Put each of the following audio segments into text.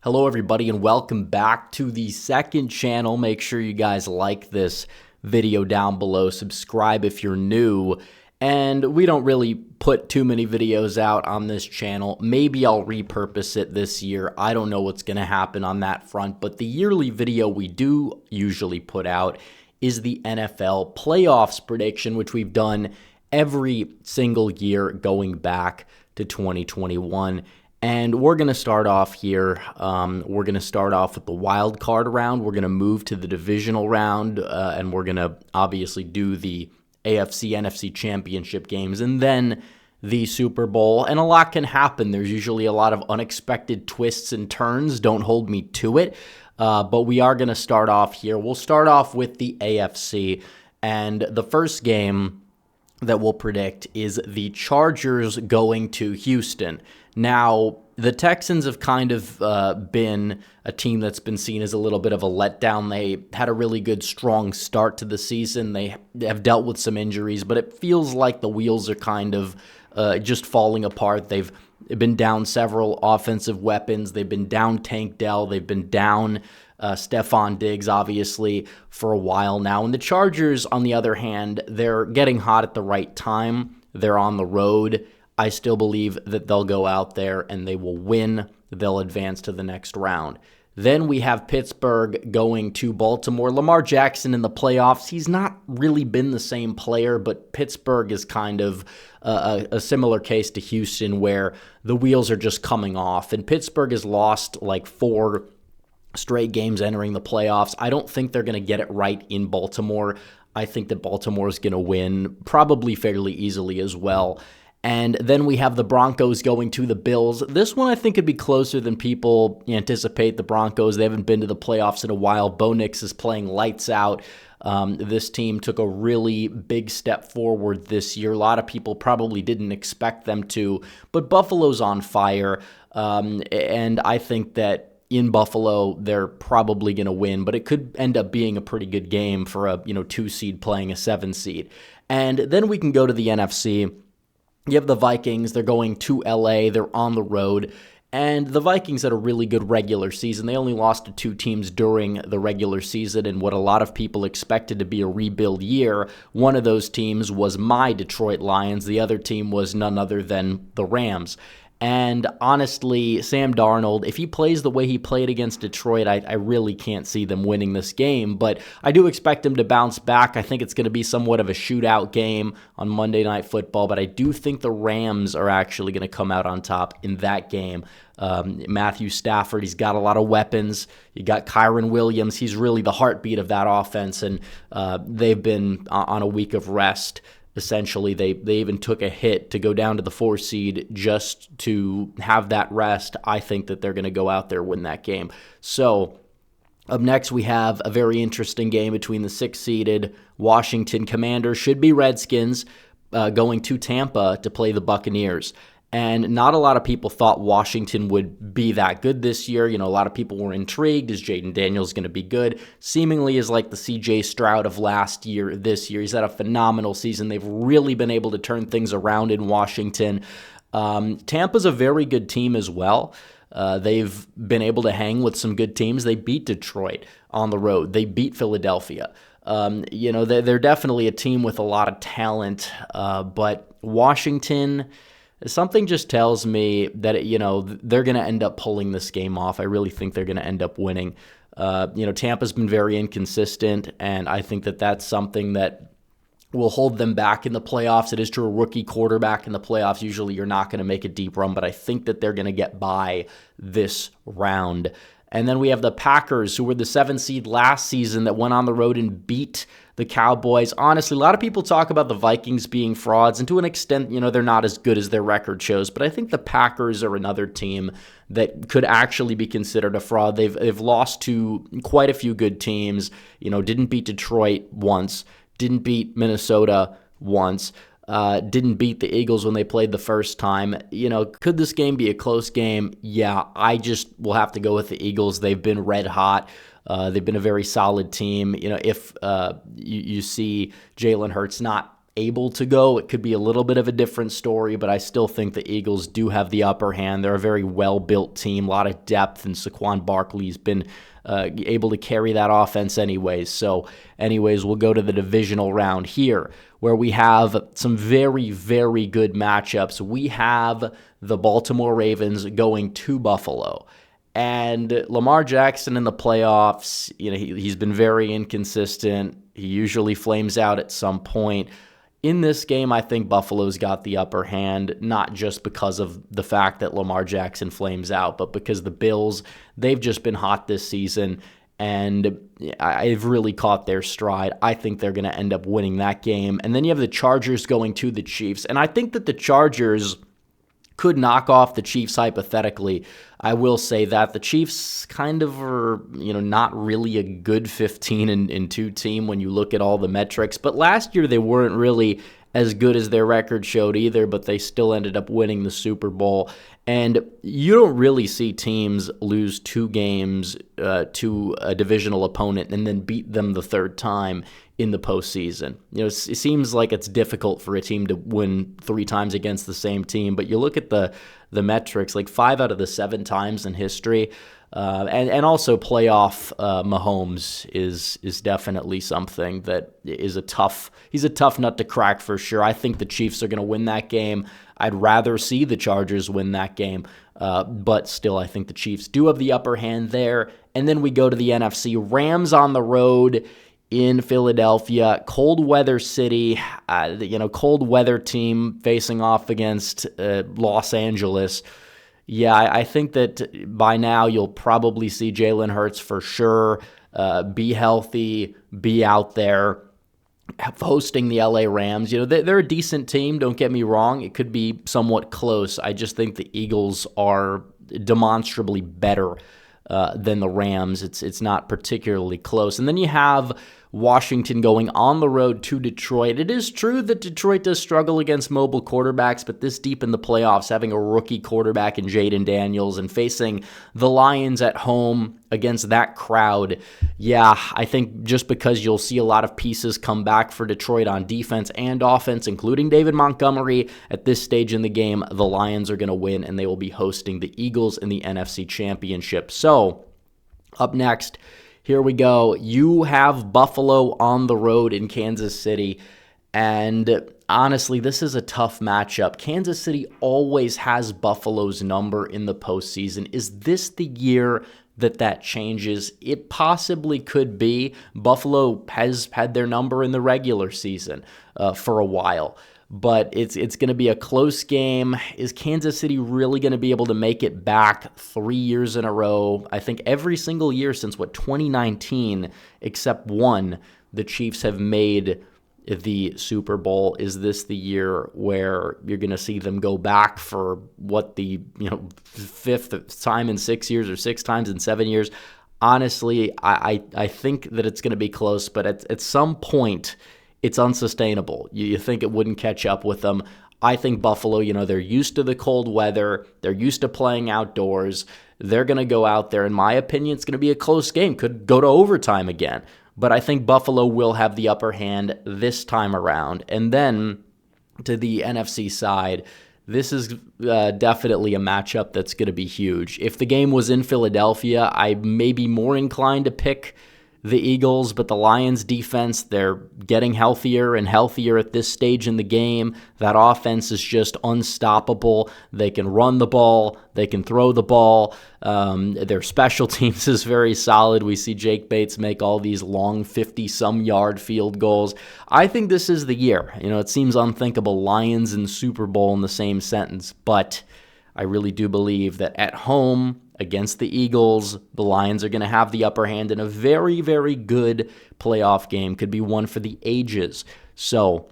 Hello everybody and welcome back to the second channel. Make sure you guys like this video down below, subscribe if you're new, and we don't really put too many videos out on this channel. Maybe I'll repurpose it this year. I don't know what's going to happen on that front, but the yearly video we do usually put out is the NFL playoffs prediction, which we've done every single year going back to 2021. And we're going to start off here. We're going to start off with the wild card round. We're going to move to the divisional round, and we're going to obviously do the AFC, NFC championship games, and then the Super Bowl. And a lot can happen. There's usually a lot of unexpected twists and turns. Don't hold me to it. But we are going to start off here. We'll start off with the AFC. And the first game that we'll predict is the Chargers going to Houston. Now, the Texans have kind of been a team that's been seen as a little bit of a letdown. They had a really good, strong start to the season. They have dealt with some injuries, but it feels like the wheels are kind of just falling apart. They've been down several offensive weapons. They've been down Tank Dell. They've been down Stephon Diggs, obviously, for a while now. And the Chargers, on the other hand, they're getting hot at the right time. They're on the road. I still believe that they'll go out there and they will win. They'll advance to the next round. Then we have Pittsburgh going to Baltimore. Lamar Jackson in the playoffs, he's not really been the same player, but Pittsburgh is kind of a similar case to Houston where the wheels are just coming off. And Pittsburgh has lost like 4 straight games entering the playoffs. I don't think they're going to get it right in Baltimore. I think that Baltimore is going to win probably fairly easily as well. And then we have the Broncos going to the Bills. This one I think could be closer than people anticipate. The Broncos, they haven't been to the playoffs in a while. Bo Nix is playing lights out. This team took a really big step forward this year. A lot of people probably didn't expect them to, but Buffalo's on fire. And I think that in Buffalo, they're probably going to win, but it could end up being a pretty good game for a 2 seed playing a 7 seed. And then we can go to the NFC. You have the Vikings. They're going to LA. They're on the road. And the Vikings had a really good regular season. They only lost to 2 teams during the regular season in what a lot of people expected to be a rebuild year. One of those teams was my Detroit Lions. The other team was none other than the Rams. And honestly, Sam Darnold, if he plays the way he played against Detroit, I really can't see them winning this game. But I do expect him to bounce back. I think it's going to be somewhat of a shootout game on Monday Night Football. But I do think the Rams are actually going to come out on top in that game. Matthew Stafford, he's got a lot of weapons. You got Kyron Williams. He's really the heartbeat of that offense. And they've been on a week of rest. Essentially, they even took a hit to go down to the 4 seed just to have that rest. I think that they're going to go out there and win that game. So up next, we have a very interesting game between the 6-seeded Washington Commanders, should be Redskins, going to Tampa to play the Buccaneers. And not a lot of people thought Washington would be that good this year. A lot of people were intrigued. Is Jaden Daniels going to be good? Seemingly is like the C.J. Stroud of last year, this year. He's had a phenomenal season. They've really been able to turn things around in Washington. Tampa's a very good team as well. They've been able to hang with some good teams. They beat Detroit on the road. They beat Philadelphia. They're definitely a team with a lot of talent. But Washington, something just tells me that, they're going to end up pulling this game off. I really think they're going to end up winning. Tampa's been very inconsistent, and I think that that's something that will hold them back in the playoffs. It is true, a rookie quarterback in the playoffs, usually you're not going to make a deep run, but I think that they're going to get by this round. And then we have the Packers, who were the 7 seed last season that went on the road and beat the Cowboys. Honestly, a lot of people talk about the Vikings being frauds, and to an extent, they're not as good as their record shows. But I think the Packers are another team that could actually be considered a fraud. They've lost to quite a few good teams. Didn't beat Detroit once, didn't beat Minnesota once. Didn't beat the Eagles when they played the first time. Could this game be a close game? Yeah, I just will have to go with the Eagles. They've been red hot. They've been a very solid team. If you see Jalen Hurts not able to go, it could be a little bit of a different story, but I still think the Eagles do have the upper hand. They're a very well-built team, a lot of depth, and Saquon Barkley's been able to carry that offense anyways. So anyways, we'll go to the divisional round here, where we have some very, very good matchups. We have the Baltimore Ravens going to Buffalo. And Lamar Jackson in the playoffs, he's been very inconsistent. He usually flames out at some point. In this game, I think Buffalo's got the upper hand, not just because of the fact that Lamar Jackson flames out, but because the Bills, they've just been hot this season, and I've really caught their stride. I think they're going to end up winning that game. And then you have the Chargers going to the Chiefs, and I think that the Chargers could knock off the Chiefs hypothetically. I will say that the Chiefs kind of are, not really a good 15-2 team when you look at all the metrics. But last year they weren't really as good as their record showed either, but they still ended up winning the Super Bowl. And you don't really see teams lose 2 games to a divisional opponent and then beat them the third time in the postseason. It seems like it's difficult for a team to win 3 times against the same team, but you look at the metrics, like 5 out of the 7 times in history, and also playoff Mahomes is definitely something that is he's a tough nut to crack for sure. I think the Chiefs are going to win that game. I'd rather see the Chargers win that game, but still I think the Chiefs do have the upper hand there. And then we go to the NFC. Rams on the road in Philadelphia, cold weather city, cold weather team facing off against Los Angeles. Yeah, I think that by now you'll probably see Jalen Hurts for sure be healthy, be out there hosting the LA Rams. They're a decent team, don't get me wrong. It could be somewhat close. I just think the Eagles are demonstrably better than the Rams. It's not particularly close. And then you have Washington going on the road to Detroit. It is true that Detroit does struggle against mobile quarterbacks, but this deep in the playoffs, having a rookie quarterback in Jaden Daniels and facing the Lions at home against that crowd, yeah, I think just because you'll see a lot of pieces come back for Detroit on defense and offense, including David Montgomery, at this stage in the game, the Lions are going to win, and they will be hosting the Eagles in the NFC Championship. So, up next, here we go. You have Buffalo on the road in Kansas City, and honestly, this is a tough matchup. Kansas City always has Buffalo's number in the postseason. Is this the year that changes? It possibly could be. Buffalo has had their number in the regular season for a while, but it's going to be a close game. Is Kansas City really going to be able to make it back 3 years in a row? I think every single year since, 2019, except one, the Chiefs have made the Super Bowl. Is this the year where you're going to see them go back for the 5th time in 6 years or 6 times in 7 years? Honestly, I think that it's going to be close, but at some point, it's unsustainable. You think it wouldn't catch up with them. I think Buffalo, they're used to the cold weather. They're used to playing outdoors. They're going to go out there. In my opinion, it's going to be a close game. Could go to overtime again. But I think Buffalo will have the upper hand this time around. And then to the NFC side, this is definitely a matchup that's going to be huge. If the game was in Philadelphia, I may be more inclined to pick the Eagles, but the Lions defense, they're getting healthier and healthier at this stage in the game. That offense is just unstoppable. They can run the ball. They can throw the ball. Their special teams is very solid. We see Jake Bates make all these long 50-some yard field goals. I think this is the year. It seems unthinkable, Lions and Super Bowl in the same sentence, but I really do believe that at home against the Eagles, the Lions are going to have the upper hand in a very, very good playoff game. Could be one for the ages. So,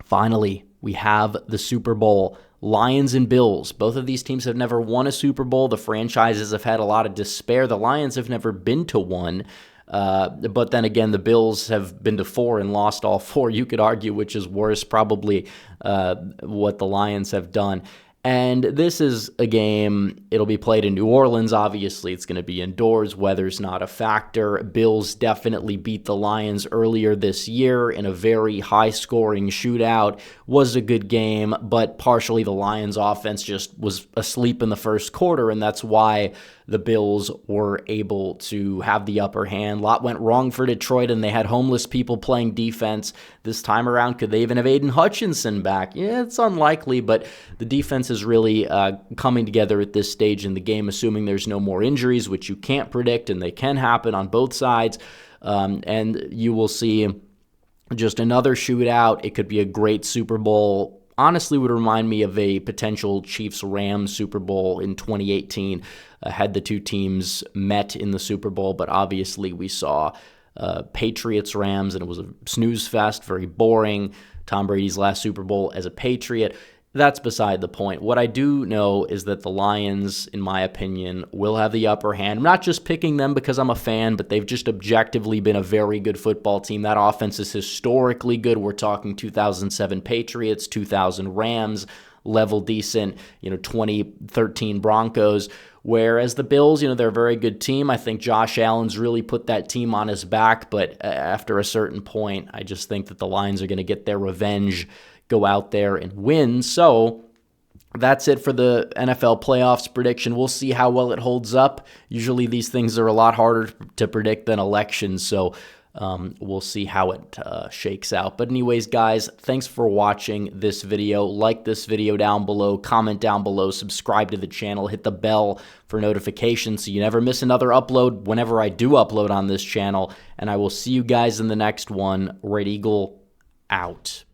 finally, we have the Super Bowl. Lions and Bills. Both of these teams have never won a Super Bowl. The franchises have had a lot of despair. The Lions have never been to one. But then again, the Bills have been to 4 and lost all 4. You could argue which is worse, probably what the Lions have done. And this is a game, it'll be played in New Orleans, obviously. It's going to be indoors. Weather's not a factor. Bills definitely beat the Lions earlier this year in a very high-scoring shootout. Was a good game, but partially the Lions' offense just was asleep in the first quarter, and that's why the Bills were able to have the upper hand. A lot went wrong for Detroit, and they had homeless people playing defense. This time around, could they even have Aiden Hutchinson back? Yeah, it's unlikely, but the defense is really coming together at this stage in the game, assuming there's no more injuries, which you can't predict, and they can happen on both sides. And you will see just another shootout. It could be a great Super Bowl. Honestly, would remind me of a potential Chiefs-Rams Super Bowl in 2018 had the two teams met in the Super Bowl, but obviously we saw Patriots-Rams, and it was a snooze fest, very boring. Tom Brady's last Super Bowl as a Patriot. That's beside the point. What I do know is that the Lions, in my opinion, will have the upper hand. I'm not just picking them because I'm a fan, but they've just objectively been a very good football team. That offense is historically good. We're talking 2007 Patriots, 2000 Rams, level decent, 2013 Broncos. Whereas the Bills, they're a very good team. I think Josh Allen's really put that team on his back, but after a certain point, I just think that the Lions are going to get their revenge, go out there and win. So that's it for the NFL playoffs prediction. We'll see how well it holds up. Usually these things are a lot harder to predict than elections, so we'll see how it shakes out. But anyways, guys, thanks for watching this video. Like this video down below, comment down below, subscribe to the channel, hit the bell for notifications so you never miss another upload whenever I do upload on this channel. And I will see you guys in the next one. Red Eagle out.